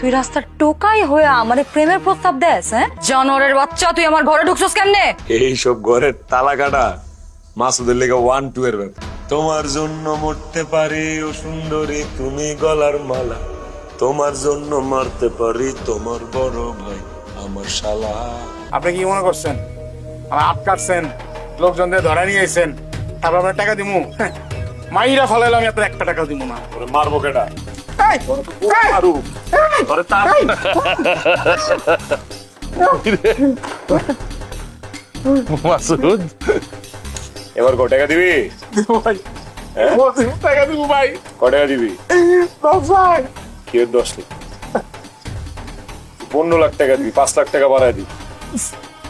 তুই রাস্তার টোকাই হয়ে আমারে প্রেমের প্রস্তাব দেস? হ্যাঁ, জানোয়ারের বাচ্চা, তুই আমার ঘরে ঢুকছস কেমনে? এইসব ঘরের তালা কাটা মাসুদের লেগে 1-2 এর ব্যাপার। তোমার জন্য মরতে পারি ও সুন্দরী তুমি গলার মালা, তোমার জন্য মারতে পারি তোমার বড় ভাই আমার শালা। আপনি কি মনে করছেন আমার আটকাচ্ছেন, লোকজনদের ধরে নিয়ে এসেছেন, তারপর আপনার টাকা দিমু? মাইরা ফলাইলে আমি আপনার একটা টাকা দিব না। ওরে মারবো কেটা? এই, এই, মারু ওরে তা এই, মাসুদ এবার কত টাকা দিবি? দিব ভাই, বলছি, টাকা দিব ভাই। কত টাকা দিবি? 10 ভাই। কি 10 লাখ? 15 লাখ টাকা দিবি, 5 লাখ টাকা বাড়ায় দিবি।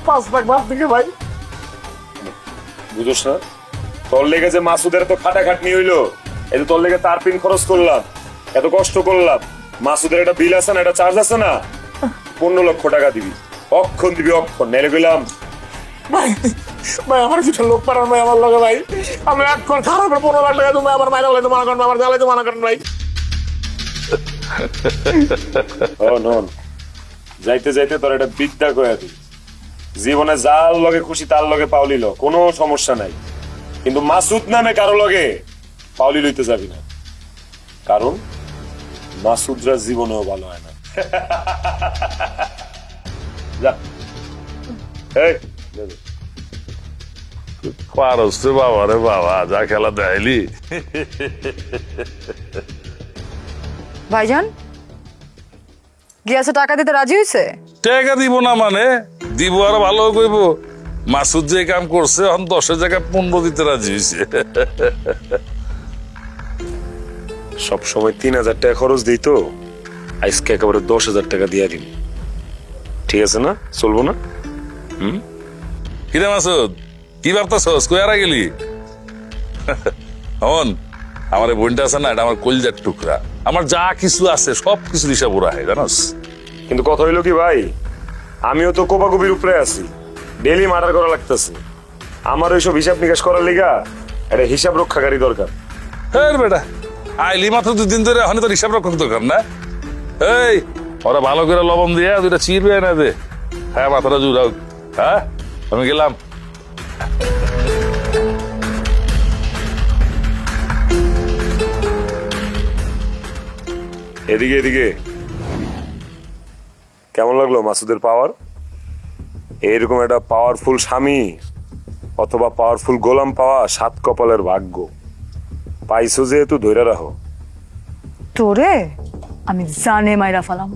5 লাখ বাদ দিকে ভাই। বুঝোস না তোর লেগে যে মাসুদের তো খাটাখাটনি হইলো, এই যে তোর লেগে তার পিন খরচ করলাম, এত কষ্ট করলাম, মাসুদের একটা বিল আছে না, একটা চার্জ আছে না, 15 লক্ষ টাকা দিবি, অক্ষণ দিবি, অক্ষণ নেলে গেলাম। ভাই, ভাই আমার কিছু লোক পাঠান ভাই আমার লগে ভাই। আমি এখন খারাপ 15 লাখ টাকা তুমি আমার মাইরা বলে মানা করেন, আমার জ্বালাইতে মানা করেন ভাই। ও নন যাইতে যাইতে তোর একটা বিদ্যা কয়া দিই, জীবনে যার লগে খুশি তার লগে পাওলিল, কোনো সমস্যা নাই, কিন্তু মাসুদ নামে কারো লগে পাওলি লইতে যাবি না, কারণ মাসুদরা জীবনেও ভালো হয় না। যা এই যা, যা। পারস তো বাবা রে বাবা, যা খেলা দেখাইলি। ভাইজান গিয়াছে টাকা দিতে রাজি হয়েছে? টাকা দিব না মানে দিব, আর ভালো কইব। মাসুদ যে কাম করছে এখন 10-এর জায়গায় 15 দিতে রাজি হয়েছে। সব সময় 3,000 টাকা খরচ দিই তো, আজকে একেবারে 10,000 টাকা দিয়ে দিন, ঠিক আছে না? চলবো না? কিরে মাসুদ, কি ভাবতাছস? কই আর গেলি? হন, আমার এই বোনটা আছে না, এটা আমার কলজার টুকরা। আমার যা কিছু আছে সব কিছু হিসাব ওরা হয়, জানোস? কিন্তু কথা হইলো কি ভাই, আমিও তো কোপাকুপির উপরে আছি, ডেইলি মার্ডার করা লাগতেছে, আমার ওইসব হিসাব নিকাশ করার লিগা একটা হিসাব রক্ষাকারী দরকার। হ্যাঁ বেটা, আইলি মাত্র 2 দিন ধরে, এখন তোর হিসাব রক্ষক দরকার না? এই ওরা ভালো করে লবণ দিয়ে 2টা চিরবে না দে। হ্যাঁ, মাথাটা জুড়াও। হ্যাঁ, আমি গেলাম। এদিকে এদিকে, কেমন লাগলো মাসুদের পাওয়ার? এইরকম একটা পাওয়ারফুল স্বামী অথবা পাওয়ারফুল গোলাম পাওয়া 7 কপালের ভাগ্য, পাইছো যেহেতু ধইরা রাখো। তোরে আমি জানে মাইরা ফালাম।